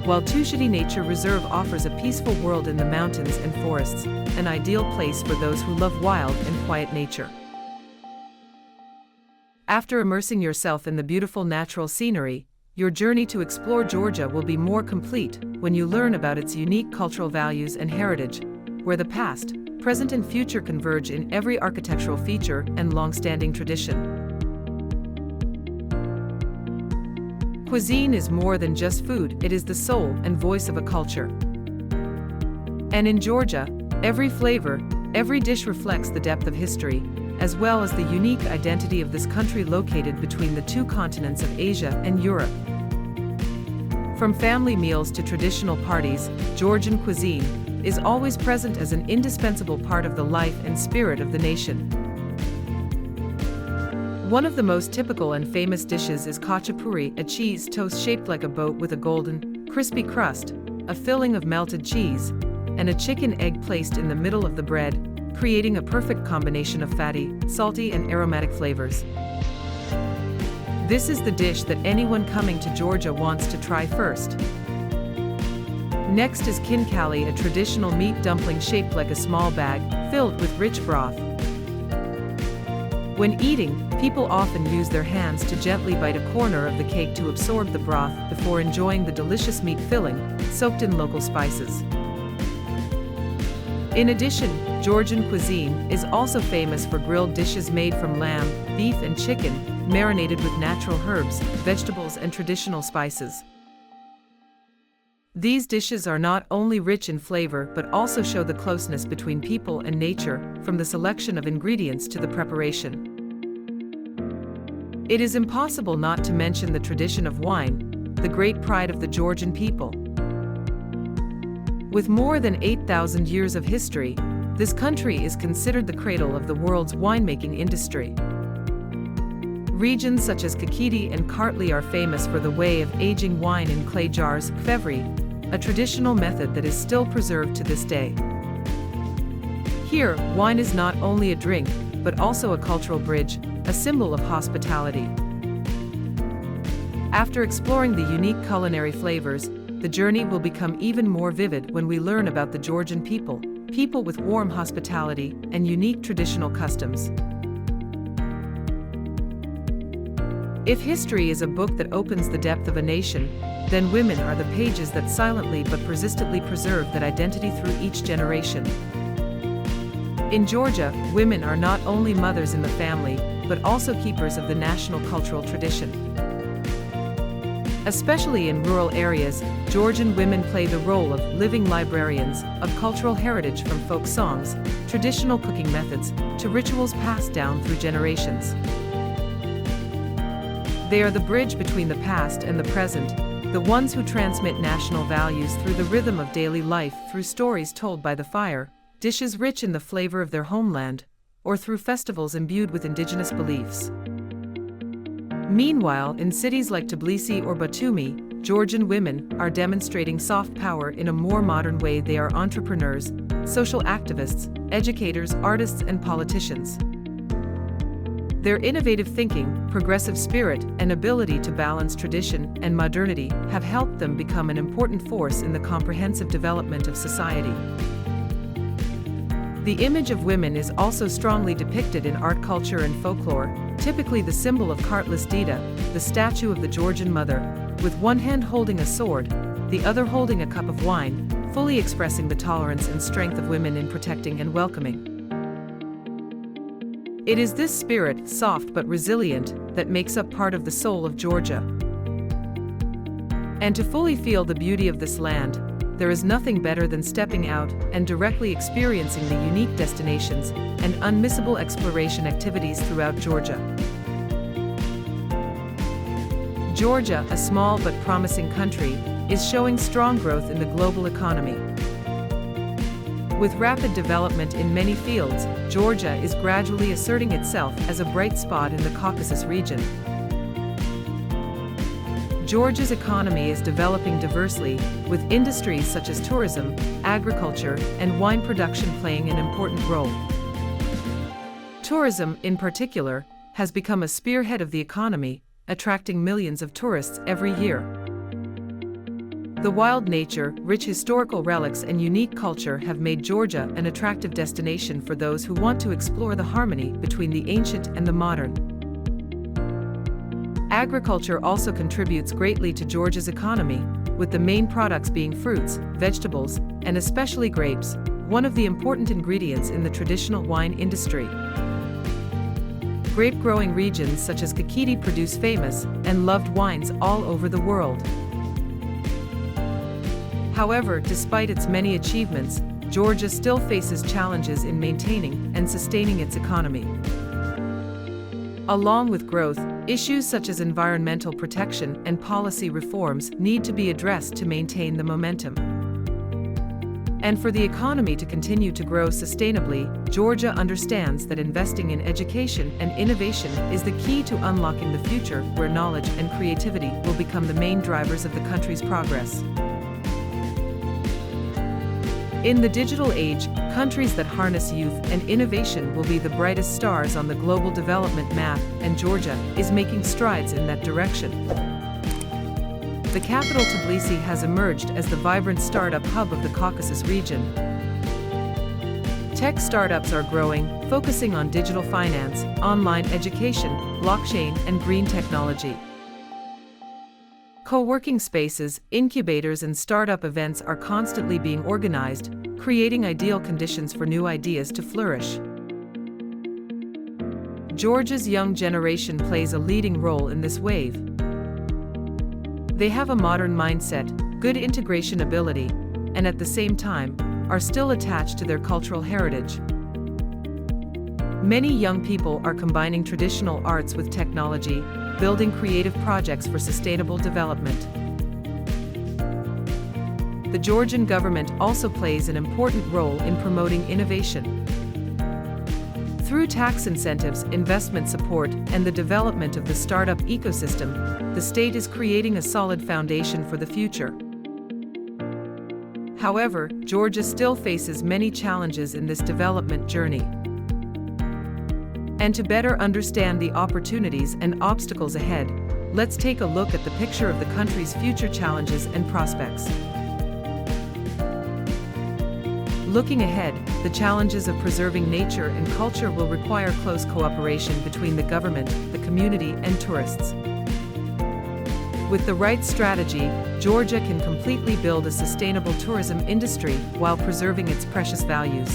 while Tusheti Nature Reserve offers a peaceful world in the mountains and forests, an ideal place for those who love wild and quiet nature. After immersing yourself in the beautiful natural scenery, your journey to explore Georgia will be more complete when you learn about its unique cultural values and heritage, where the past, present and future converge in every architectural feature and long-standing tradition. Cuisine is more than just food, it is the soul and voice of a culture. And in Georgia, every flavor, every dish reflects the depth of history, as well as the unique identity of this country located between the two continents of Asia and Europe. From family meals to traditional parties, Georgian cuisine is always present as an indispensable part of the life and spirit of the nation. One of the most typical and famous dishes is khachapuri, a cheese toast shaped like a boat with a golden, crispy crust, a filling of melted cheese, and a chicken egg placed in the middle of the bread, creating a perfect combination of fatty, salty, and aromatic flavors. This is the dish that anyone coming to Georgia wants to try first. Next is khinkali, a traditional meat dumpling shaped like a small bag, filled with rich broth. When eating, people often use their hands to gently bite a corner of the cake to absorb the broth before enjoying the delicious meat filling, soaked in local spices. In addition, Georgian cuisine is also famous for grilled dishes made from lamb, beef, and chicken, marinated with natural herbs, vegetables, and traditional spices. These dishes are not only rich in flavor but also show the closeness between people and nature, from the selection of ingredients to the preparation. It is impossible not to mention the tradition of wine, the great pride of the Georgian people. With more than 8,000 years of history, this country is considered the cradle of the world's winemaking industry. Regions such as Kakheti and Kartli are famous for the way of aging wine in clay jars, kvevri, a traditional method that is still preserved to this day. Here, wine is not only a drink, but also a cultural bridge, a symbol of hospitality. After exploring the unique culinary flavors, the journey will become even more vivid when we learn about the Georgian people with warm hospitality and unique traditional customs. If history is a book that opens the depth of a nation, then women are the pages that silently but persistently preserve that identity through each generation. In Georgia, women are not only mothers in the family, but also keepers of the national cultural tradition. Especially in rural areas, Georgian women play the role of living librarians of cultural heritage, from folk songs, traditional cooking methods, to rituals passed down through generations. They are the bridge between the past and the present, the ones who transmit national values through the rhythm of daily life, through stories told by the fire, dishes rich in the flavor of their homeland, or through festivals imbued with indigenous beliefs. Meanwhile, in cities like Tbilisi or Batumi, Georgian women are demonstrating soft power in a more modern way. They are entrepreneurs, social activists, educators, artists, and politicians. Their innovative thinking, progressive spirit, and ability to balance tradition and modernity have helped them become an important force in the comprehensive development of society. The image of women is also strongly depicted in art, culture, and folklore, typically the symbol of Kartlis Dida, the statue of the Georgian mother, with one hand holding a sword, the other holding a cup of wine, fully expressing the tolerance and strength of women in protecting and welcoming. It is this spirit, soft but resilient, that makes up part of the soul of Georgia. And to fully feel the beauty of this land, there is nothing better than stepping out and directly experiencing the unique destinations and unmissable exploration activities throughout Georgia. Georgia, a small but promising country, is showing strong growth in the global economy. With rapid development in many fields, Georgia is gradually asserting itself as a bright spot in the Caucasus region. Georgia's economy is developing diversely, with industries such as tourism, agriculture, and wine production playing an important role. Tourism, in particular, has become a spearhead of the economy, attracting millions of tourists every year. The wild nature, rich historical relics, and unique culture have made Georgia an attractive destination for those who want to explore the harmony between the ancient and the modern. Agriculture also contributes greatly to Georgia's economy, with the main products being fruits, vegetables, and especially grapes, one of the important ingredients in the traditional wine industry. Grape-growing regions such as Khinkali produce famous and loved wines all over the world. However, despite its many achievements, Georgia still faces challenges in maintaining and sustaining its economy. Along with growth, issues such as environmental protection and policy reforms need to be addressed to maintain the momentum. And for the economy to continue to grow sustainably, Georgia understands that investing in education and innovation is the key to unlocking the future, where knowledge and creativity will become the main drivers of the country's progress. In the digital age, countries that harness youth and innovation will be the brightest stars on the global development map, and Georgia is making strides in that direction. The capital Tbilisi has emerged as the vibrant startup hub of the Caucasus region. Tech startups are growing, focusing on digital finance, online education, blockchain, and green technology. Co-working spaces, incubators, and startup events are constantly being organized, creating ideal conditions for new ideas to flourish. Georgia's young generation plays a leading role in this wave. They have a modern mindset, good integration ability, and at the same time, are still attached to their cultural heritage. Many young people are combining traditional arts with technology, building creative projects for sustainable development. The Georgian government also plays an important role in promoting innovation. Through tax incentives, investment support, and the development of the startup ecosystem, the state is creating a solid foundation for the future. However, Georgia still faces many challenges in this development journey. And to better understand the opportunities and obstacles ahead, let's take a look at the picture of the country's future challenges and prospects. Looking ahead, the challenges of preserving nature and culture will require close cooperation between the government, the community, and tourists. With the right strategy, Georgia can completely build a sustainable tourism industry while preserving its precious values.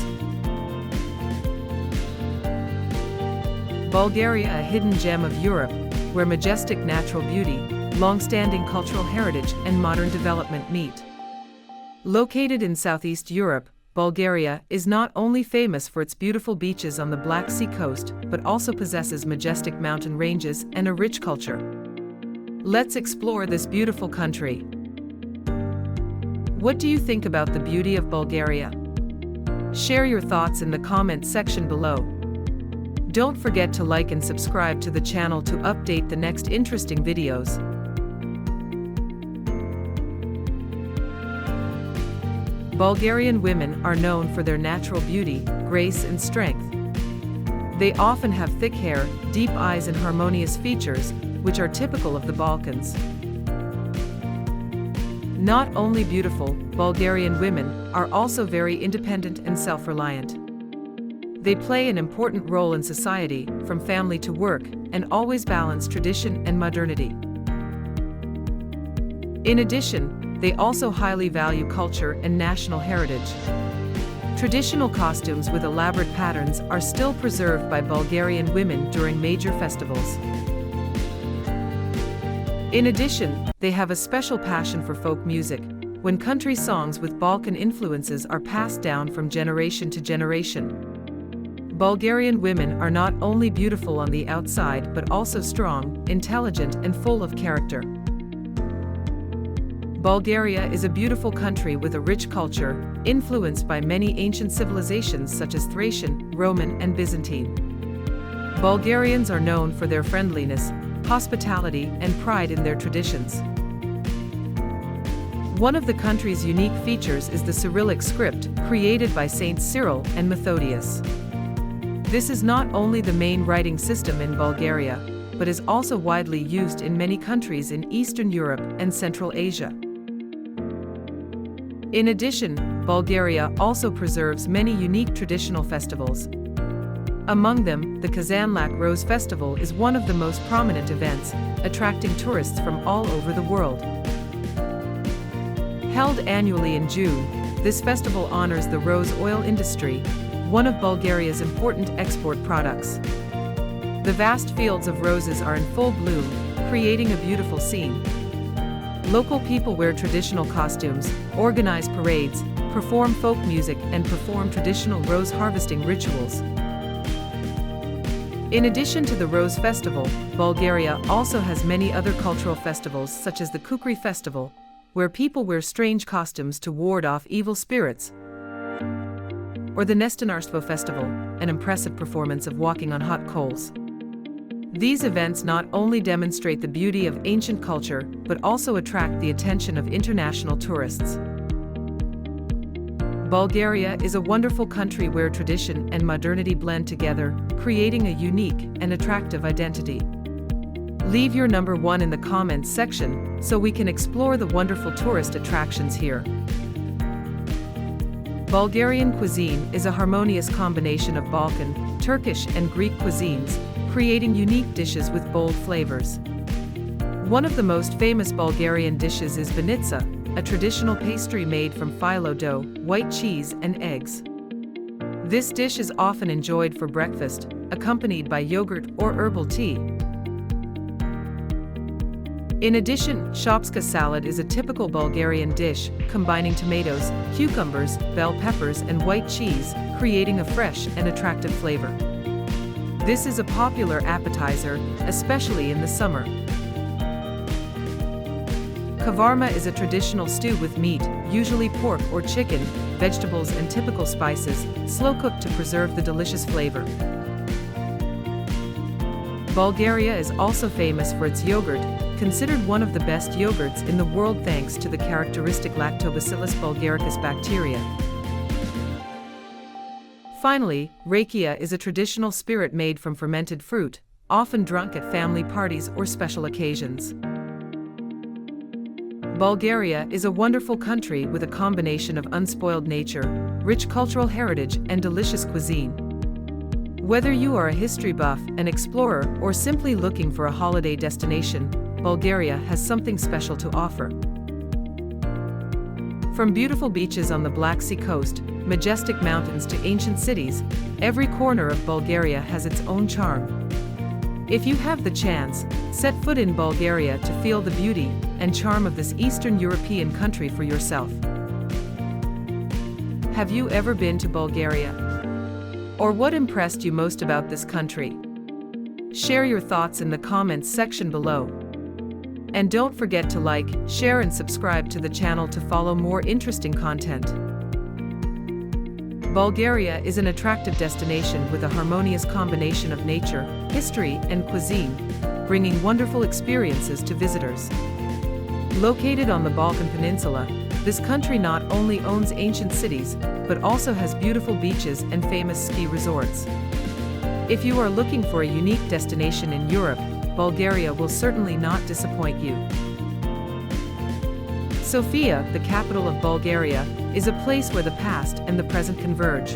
Bulgaria, a hidden gem of Europe, where majestic natural beauty, long-standing cultural heritage and modern development meet. Located in Southeast Europe, Bulgaria is not only famous for its beautiful beaches on the Black Sea coast, but also possesses majestic mountain ranges and a rich culture. Let's explore this beautiful country. What do you think about the beauty of Bulgaria? Share your thoughts in the comment section below. Don't forget to like and subscribe to the channel to update the next interesting videos. Bulgarian women are known for their natural beauty, grace and strength. They often have thick hair, deep eyes and harmonious features, which are typical of the Balkans. Not only beautiful, Bulgarian women are also very independent and self-reliant. They play an important role in society, from family to work, and always balance tradition and modernity. In addition, they also highly value culture and national heritage. Traditional costumes with elaborate patterns are still preserved by Bulgarian women during major festivals. In addition, they have a special passion for folk music, when country songs with Balkan influences are passed down from generation to generation. Bulgarian women are not only beautiful on the outside but also strong, intelligent and full of character. Bulgaria is a beautiful country with a rich culture, influenced by many ancient civilizations such as Thracian, Roman, and Byzantine. Bulgarians are known for their friendliness, hospitality, and pride in their traditions. One of the country's unique features is the Cyrillic script, created by Saints Cyril and Methodius. This is not only the main writing system in Bulgaria, but is also widely used in many countries in Eastern Europe and Central Asia. In addition, Bulgaria also preserves many unique traditional festivals. Among them, the Kazanlak Rose Festival is one of the most prominent events, attracting tourists from all over the world. Held annually in June, this festival honors the rose oil industry, one of Bulgaria's important export products. The vast fields of roses are in full bloom, creating a beautiful scene. Local people wear traditional costumes, organize parades, perform folk music, and perform traditional rose harvesting rituals. In addition to the Rose Festival, Bulgaria also has many other cultural festivals such as the Kukri Festival, where people wear strange costumes to ward off evil spirits, or the Nestanarstvo Festival, an impressive performance of walking on hot coals. These events not only demonstrate the beauty of ancient culture, but also attract the attention of international tourists. Bulgaria is a wonderful country where tradition and modernity blend together, creating a unique and attractive identity. Leave your number 1 in the comments section, so we can explore the wonderful tourist attractions here. Bulgarian cuisine is a harmonious combination of Balkan, Turkish and Greek cuisines, creating unique dishes with bold flavors. One of the most famous Bulgarian dishes is banitsa, a traditional pastry made from phyllo dough, white cheese, and eggs. This dish is often enjoyed for breakfast, accompanied by yogurt or herbal tea. In addition, shopska salad is a typical Bulgarian dish, combining tomatoes, cucumbers, bell peppers, and white cheese, creating a fresh and attractive flavor. This is a popular appetizer, especially in the summer. Kavarma is a traditional stew with meat, usually pork or chicken, vegetables and typical spices, slow-cooked to preserve the delicious flavor. Bulgaria is also famous for its yogurt, considered one of the best yogurts in the world thanks to the characteristic Lactobacillus bulgaricus bacteria. Finally, rakia is a traditional spirit made from fermented fruit, often drunk at family parties or special occasions. Bulgaria is a wonderful country with a combination of unspoiled nature, rich cultural heritage, and delicious cuisine. Whether you are a history buff, an explorer, or simply looking for a holiday destination, Bulgaria has something special to offer. From beautiful beaches on the Black Sea coast, majestic mountains to ancient cities, every corner of Bulgaria has its own charm. If you have the chance, set foot in Bulgaria to feel the beauty and charm of this Eastern European country for yourself. Have you ever been to Bulgaria? Or what impressed you most about this country? Share your thoughts in the comments section below. And don't forget to like, share and subscribe to the channel to follow more interesting content. Bulgaria is an attractive destination with a harmonious combination of nature, history, and cuisine, bringing wonderful experiences to visitors. Located on the Balkan Peninsula, this country not only owns ancient cities, but also has beautiful beaches and famous ski resorts. If you are looking for a unique destination in Europe, Bulgaria will certainly not disappoint you. Sofia, the capital of Bulgaria, is a place where the past and the present converge.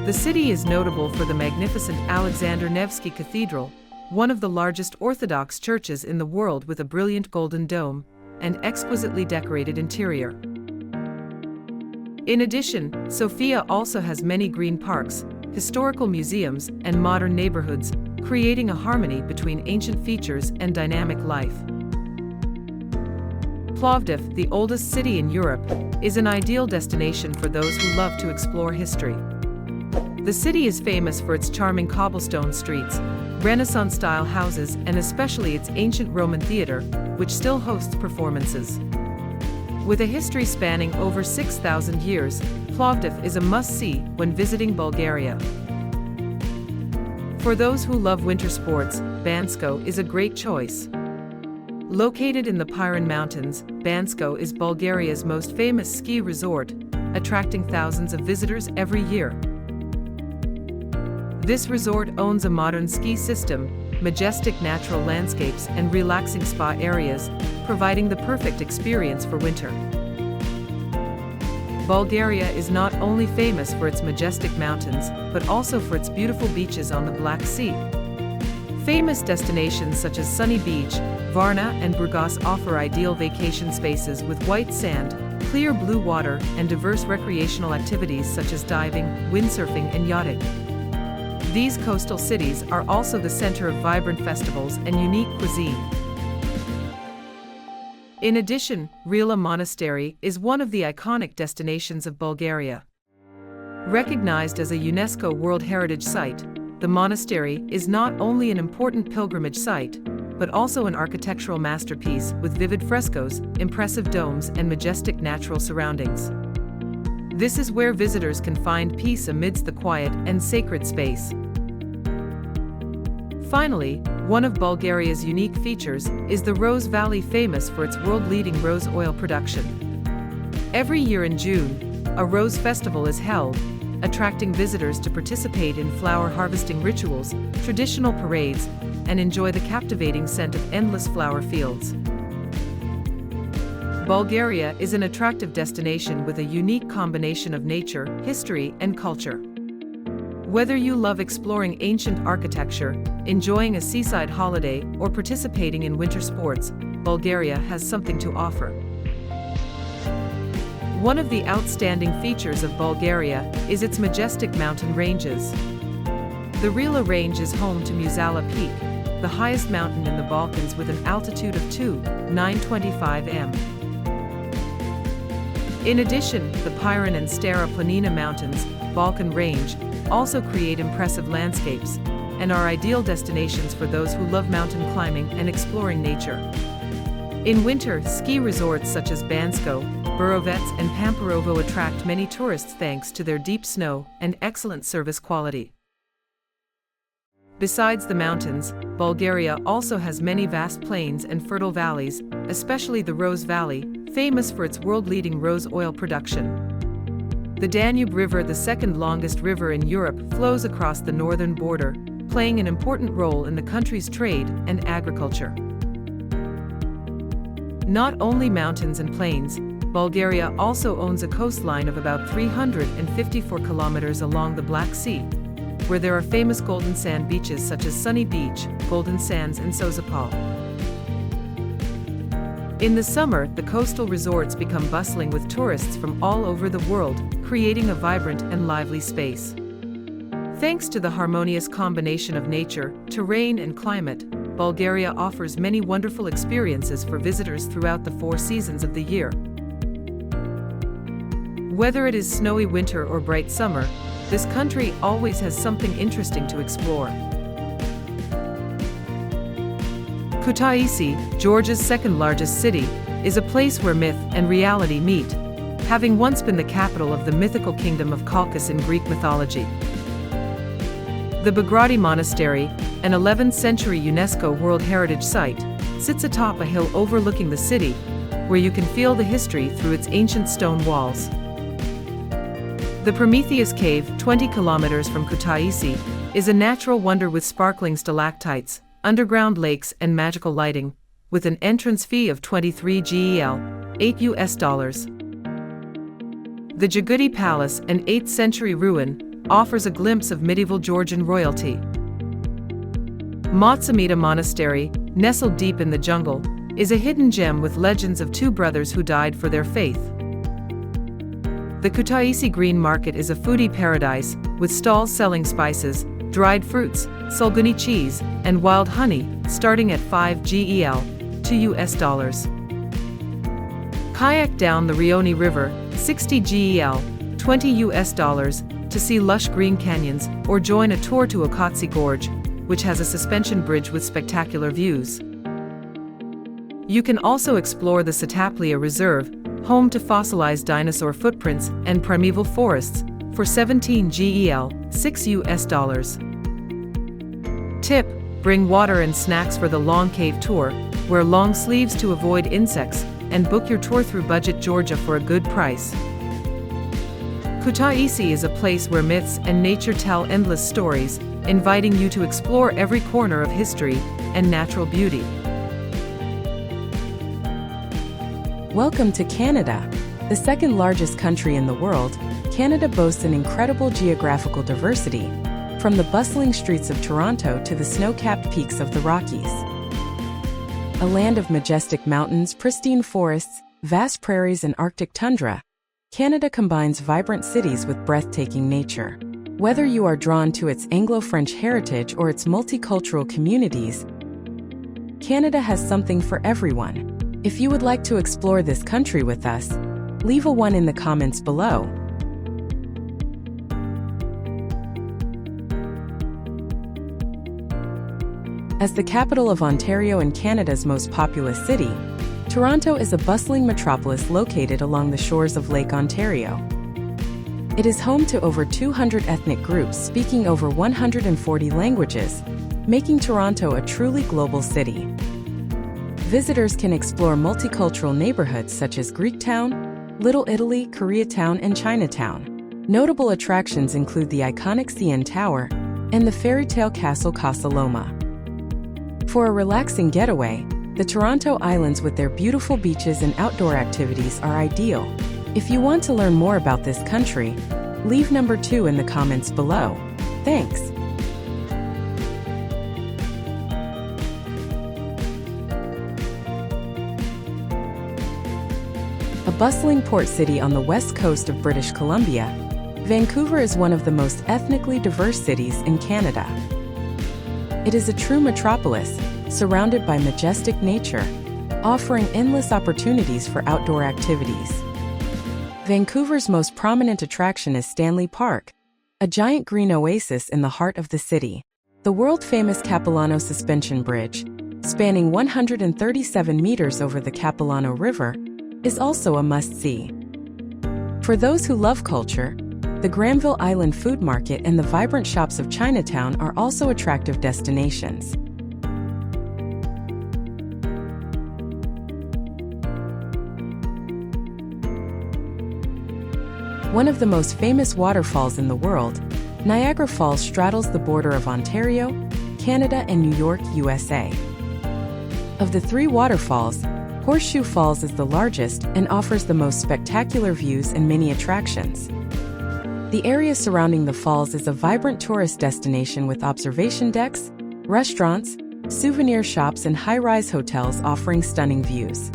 The city is notable for the magnificent Alexander Nevsky Cathedral, one of the largest Orthodox churches in the world with a brilliant golden dome and exquisitely decorated interior. In addition, Sofia also has many green parks, historical museums, and modern neighborhoods, creating a harmony between ancient features and dynamic life. Plovdiv, the oldest city in Europe, is an ideal destination for those who love to explore history. The city is famous for its charming cobblestone streets, Renaissance-style houses, and especially its ancient Roman theater, which still hosts performances. With a history spanning over 6,000 years, Plovdiv is a must-see when visiting Bulgaria. For those who love winter sports, Bansko is a great choice. Located in the Pirin Mountains, Bansko is Bulgaria's most famous ski resort, attracting thousands of visitors every year. This resort owns a modern ski system, majestic natural landscapes, and relaxing spa areas, providing the perfect experience for winter. Bulgaria is not only famous for its majestic mountains, but also for its beautiful beaches on the Black Sea. Famous destinations such as Sunny Beach, Varna, and Burgas offer ideal vacation spaces with white sand, clear blue water, and diverse recreational activities such as diving, windsurfing, and yachting. These coastal cities are also the center of vibrant festivals and unique cuisine. In addition, Rila Monastery is one of the iconic destinations of Bulgaria. Recognized as a UNESCO World Heritage Site, the monastery is not only an important pilgrimage site, but also an architectural masterpiece with vivid frescoes, impressive domes, and majestic natural surroundings. This is where visitors can find peace amidst the quiet and sacred space. Finally, one of Bulgaria's unique features is the Rose Valley, famous for its world-leading rose oil production. Every year in June, a rose festival is held, attracting visitors to participate in flower harvesting rituals, traditional parades, and enjoy the captivating scent of endless flower fields. Bulgaria is an attractive destination with a unique combination of nature, history, and culture. Whether you love exploring ancient architecture, enjoying a seaside holiday, or participating in winter sports, Bulgaria has something to offer. One of the outstanding features of Bulgaria is its majestic mountain ranges. The Rila Range is home to Muzala Peak, the highest mountain in the Balkans with an altitude of 2,925 m. In addition, the Pirin and Stara Planina Mountains, Balkan Range, also create impressive landscapes and are ideal destinations for those who love mountain climbing and exploring nature. In winter, ski resorts such as Bansko, Burovets, and Pamparovo attract many tourists thanks to their deep snow and excellent service quality. Besides the mountains, Bulgaria also has many vast plains and fertile valleys, especially the Rose Valley, famous for its world-leading rose oil production. The Danube River, the second longest river in Europe, flows across the northern border, playing an important role in the country's trade and agriculture. Not only mountains and plains, Bulgaria also owns a coastline of about 354 kilometers along the Black Sea, where there are famous golden sand beaches such as Sunny Beach, Golden Sands, and Sozopol. In the summer, the coastal resorts become bustling with tourists from all over the world, creating a vibrant and lively space. Thanks to the harmonious combination of nature, terrain, and climate, Bulgaria offers many wonderful experiences for visitors throughout the 4 seasons of the year. Whether it is snowy winter or bright summer, this country always has something interesting to explore. Kutaisi, Georgia's second-largest city, is a place where myth and reality meet, having once been the capital of the mythical kingdom of Caucasus in Greek mythology. The Bulgarian Monastery, an 11th-century UNESCO World Heritage Site, sits atop a hill overlooking the city, where you can feel the history through its ancient stone walls. The Prometheus Cave, 20 kilometers from Kutaisi, is a natural wonder with sparkling stalactites, underground lakes, and magical lighting, with an entrance fee of 23 GEL, $8. The Jagudi Palace, an 8th-century ruin, offers a glimpse of medieval Georgian royalty. Matsamita Monastery, nestled deep in the jungle, is a hidden gem with legends of 2 brothers who died for their faith. The Kutaisi Green Market is a foodie paradise, with stalls selling spices, dried fruits, Sulguni cheese, and wild honey, starting at 5 GEL, $2. Kayak down the Rioni River, 60 GEL, $20, to see lush green canyons, or join a tour to Kutaisi Gorge, which has a suspension bridge with spectacular views. You can also explore the Sataplia Reserve, home to fossilized dinosaur footprints and primeval forests, for 17 GEL, $6. Tip: bring water and snacks for the long cave tour, wear long sleeves to avoid insects, and book your tour through Budget Georgia for a good price. Kutaisi is a place where myths and nature tell endless stories, inviting you to explore every corner of history and natural beauty. Welcome to Canada. The second largest country in the world, Canada boasts an incredible geographical diversity, from the bustling streets of Toronto to the snow-capped peaks of the Rockies. A land of majestic mountains, pristine forests, vast prairies, and Arctic tundra, Canada combines vibrant cities with breathtaking nature. Whether you are drawn to its Anglo-French heritage or its multicultural communities, Canada has something for everyone. If you would like to explore this country with us, leave a 1 in the comments below. As the capital of Ontario and Canada's most populous city, Toronto is a bustling metropolis located along the shores of Lake Ontario. It is home to over 200 ethnic groups speaking over 140 languages, making Toronto a truly global city. Visitors can explore multicultural neighborhoods such as Greektown, Little Italy, Koreatown, and Chinatown. Notable attractions include the iconic CN Tower and the fairy-tale castle Casa Loma. For a relaxing getaway, the Toronto Islands with their beautiful beaches and outdoor activities are ideal. If you want to learn more about this country, leave number 2 in the comments below. Thanks. A bustling port city on the west coast of British Columbia, Vancouver is one of the most ethnically diverse cities in Canada. It is a true metropolis, surrounded by majestic nature, offering endless opportunities for outdoor activities. Vancouver's most prominent attraction is Stanley Park, a giant green oasis in the heart of the city. The world-famous Capilano Suspension Bridge, spanning 137 meters over the Capilano River, is also a must-see. For those who love culture, the Granville Island Food Market and the vibrant shops of Chinatown are also attractive destinations. One of the most famous waterfalls in the world, Niagara Falls straddles the border of Ontario, Canada, and New York, USA. Of the 3 waterfalls, Horseshoe Falls is the largest and offers the most spectacular views and many attractions. The area surrounding the falls is a vibrant tourist destination with observation decks, restaurants, souvenir shops, and high-rise hotels offering stunning views.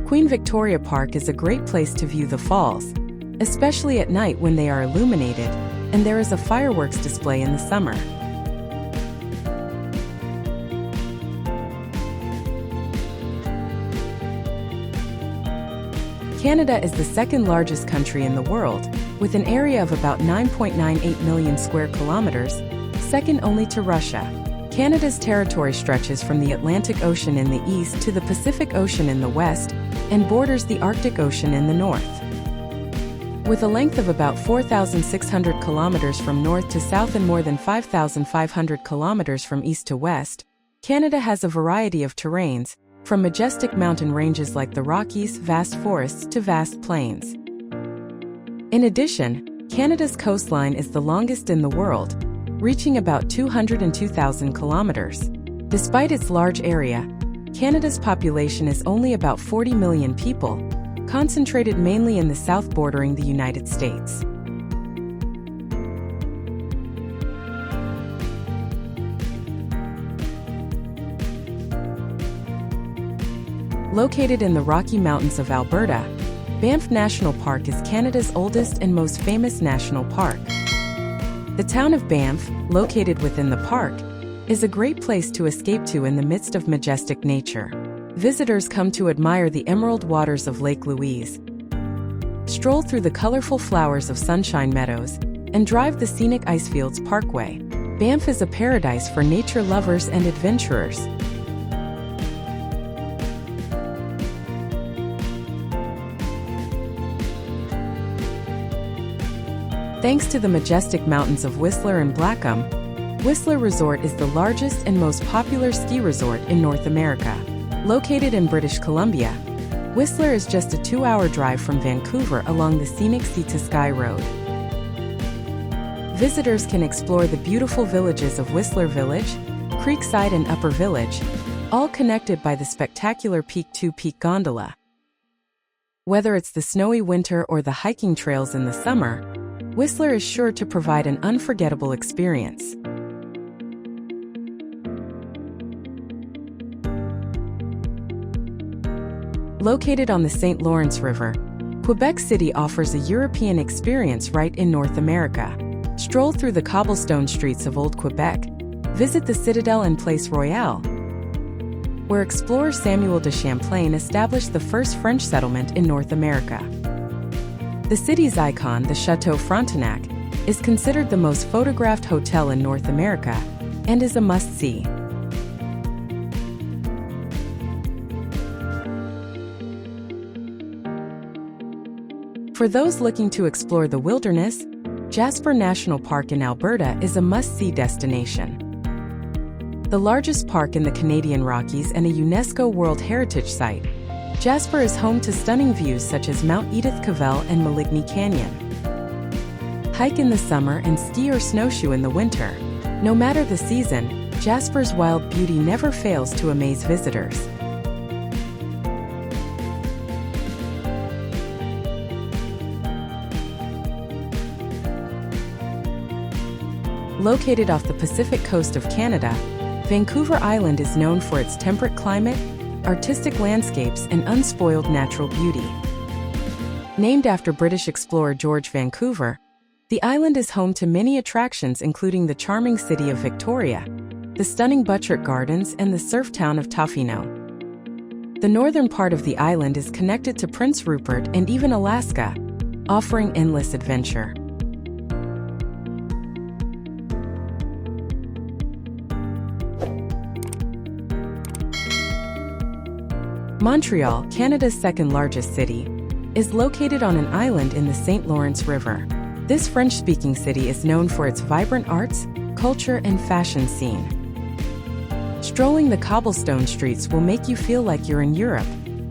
Queen Victoria Park is a great place to view the falls, especially at night when they are illuminated, and there is a fireworks display in the summer. Canada is the second largest country in the world, with an area of about 9.98 million square kilometers, second only to Russia. Canada's territory stretches from the Atlantic Ocean in the east to the Pacific Ocean in the west, and borders the Arctic Ocean in the north. With a length of about 4,600 kilometers from north to south and more than 5,500 kilometers from east to west, Canada has a variety of terrains, from majestic mountain ranges like the Rockies, vast forests to vast plains. In addition, Canada's coastline is the longest in the world, reaching about 202,000 kilometers. Despite its large area, Canada's population is only about 40 million people, concentrated mainly in the south bordering the United States. Located in the Rocky Mountains of Alberta, Banff National Park is Canada's oldest and most famous national park. The town of Banff, located within the park, is a great place to escape to in the midst of majestic nature. Visitors come to admire the emerald waters of Lake Louise, stroll through the colorful flowers of Sunshine Meadows, and drive the scenic Icefields Parkway. Banff is a paradise for nature lovers and adventurers. Thanks to the majestic mountains of Whistler and Blackham, Whistler Resort is the largest and most popular ski resort in North America. Located in British Columbia, Whistler is just a 2-hour drive from Vancouver along the scenic Sea to Sky Road. Visitors can explore the beautiful villages of Whistler Village, Creekside and Upper Village, all connected by the spectacular Peak-to-Peak gondola. Whether it's the snowy winter or the hiking trails in the summer, Whistler is sure to provide an unforgettable experience. Located on the St. Lawrence River, Quebec City offers a European experience right in North America. Stroll through the cobblestone streets of Old Quebec, visit the Citadel and Place Royale, where explorer Samuel de Champlain established the first French settlement in North America. The city's icon, the Chateau Frontenac, is considered the most photographed hotel in North America and is a must-see. For those looking to explore the wilderness, Jasper National Park in Alberta is a must-see destination. The largest park in the Canadian Rockies and a UNESCO World Heritage Site, Jasper is home to stunning views such as Mount Edith Cavell and Maligny Canyon. Hike in the summer and ski or snowshoe in the winter. No matter the season, Jasper's wild beauty never fails to amaze visitors. Located off the Pacific coast of Canada, Vancouver Island is known for its temperate climate, artistic landscapes, and unspoiled natural beauty. Named after British explorer George Vancouver, the island is home to many attractions including the charming city of Victoria, the stunning Butchart Gardens, and the surf town of Tofino. The northern part of the island is connected to Prince Rupert and even Alaska, offering endless adventure. Montreal, Canada's second-largest city, is located on an island in the St. Lawrence River. This French-speaking city is known for its vibrant arts, culture, and fashion scene. Strolling the cobblestone streets will make you feel like you're in Europe.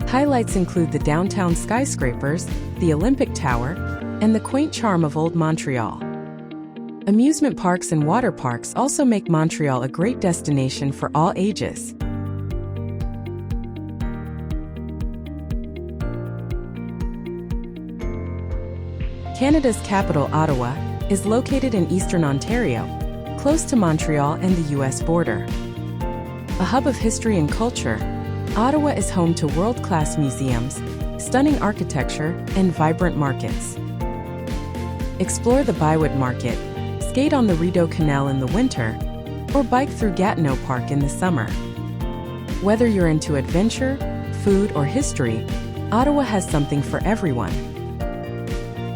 Highlights include the downtown skyscrapers, the Olympic Tower, and the quaint charm of Old Montreal. Amusement parks and water parks also make Montreal a great destination for all ages. Canada's capital, Ottawa, is located in eastern Ontario, close to Montreal and the U.S. border. A hub of history and culture, Ottawa is home to world-class museums, stunning architecture, and vibrant markets. Explore the Byward Market, skate on the Rideau Canal in the winter, or bike through Gatineau Park in the summer. Whether you're into adventure, food, or history, Ottawa has something for everyone.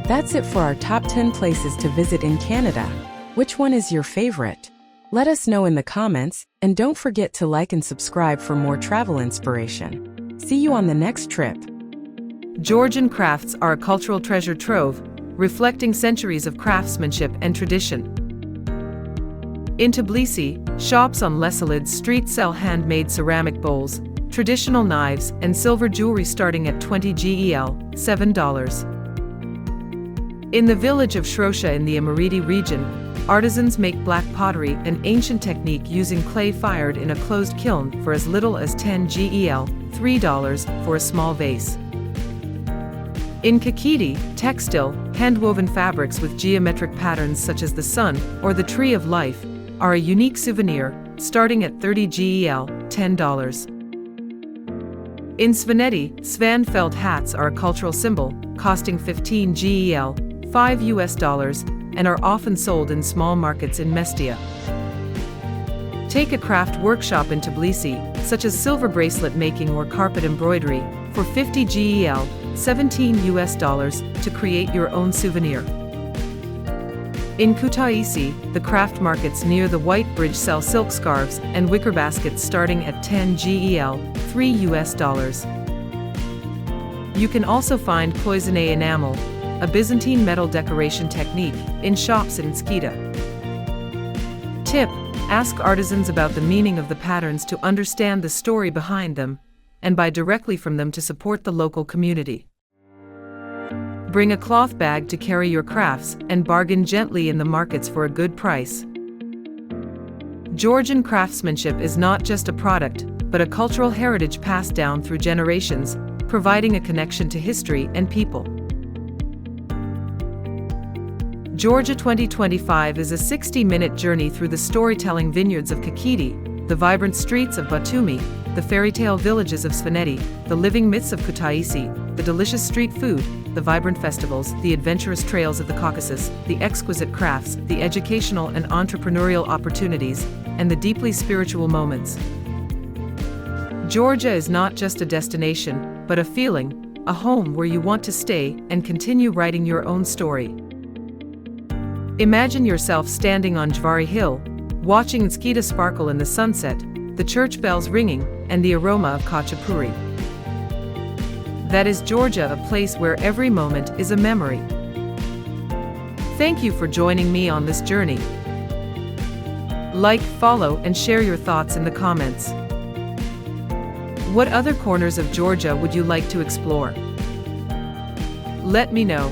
That's it for our top 10 places to visit in Canada. Which one is your favorite? Let us know in the comments, and don't forget to like and subscribe for more travel inspiration. See you on the next trip. Georgian crafts are a cultural treasure trove, reflecting centuries of craftsmanship and tradition. In Tbilisi, shops on Lesalid Street sell handmade ceramic bowls, traditional knives, and silver jewelry starting at 20 GEL, $7. In the village of Shrosha in the Imereti region, artisans make black pottery, an ancient technique using clay fired in a closed kiln, for as little as 10 GEL, $3 for a small vase. In Khinkali, textile, hand-woven fabrics with geometric patterns such as the sun or the tree of life are a unique souvenir, starting at 30 GEL, $10. In Svaneti, Svan felt hats are a cultural symbol, costing 15 GEL, $5 and are often sold in small markets in Mestia. Take a craft workshop in Tbilisi, such as silver bracelet making or carpet embroidery, for 50 GEL, $17 to create your own souvenir. In Kutaisi, the craft markets near the White Bridge sell silk scarves and wicker baskets starting at 10 GEL, $3. You can also find cloisonné enamel, a Byzantine metal decoration technique, in shops in Skida. Tip: ask artisans about the meaning of the patterns to understand the story behind them, and buy directly from them to support the local community. Bring a cloth bag to carry your crafts and bargain gently in the markets for a good price. Georgian craftsmanship is not just a product, but a cultural heritage passed down through generations, providing a connection to history and people. Georgia 2025 is a 60-minute journey through the storytelling vineyards of Khinkali, the vibrant streets of Batumi, the fairy-tale villages of Svaneti, the living myths of Kutaisi, the delicious street food, the vibrant festivals, the adventurous trails of the Caucasus, the exquisite crafts, the educational and entrepreneurial opportunities, and the deeply spiritual moments. Georgia is not just a destination, but a feeling, a home where you want to stay and continue writing your own story. Imagine yourself standing on Jvari Hill, watching Skida sparkle in the sunset, the church bells ringing, and the aroma of khachapuri. That is Georgia, a place where every moment is a memory. Thank you for joining me on this journey. Like, follow, and share your thoughts in the comments. What other corners of Georgia would you like to explore? Let me know.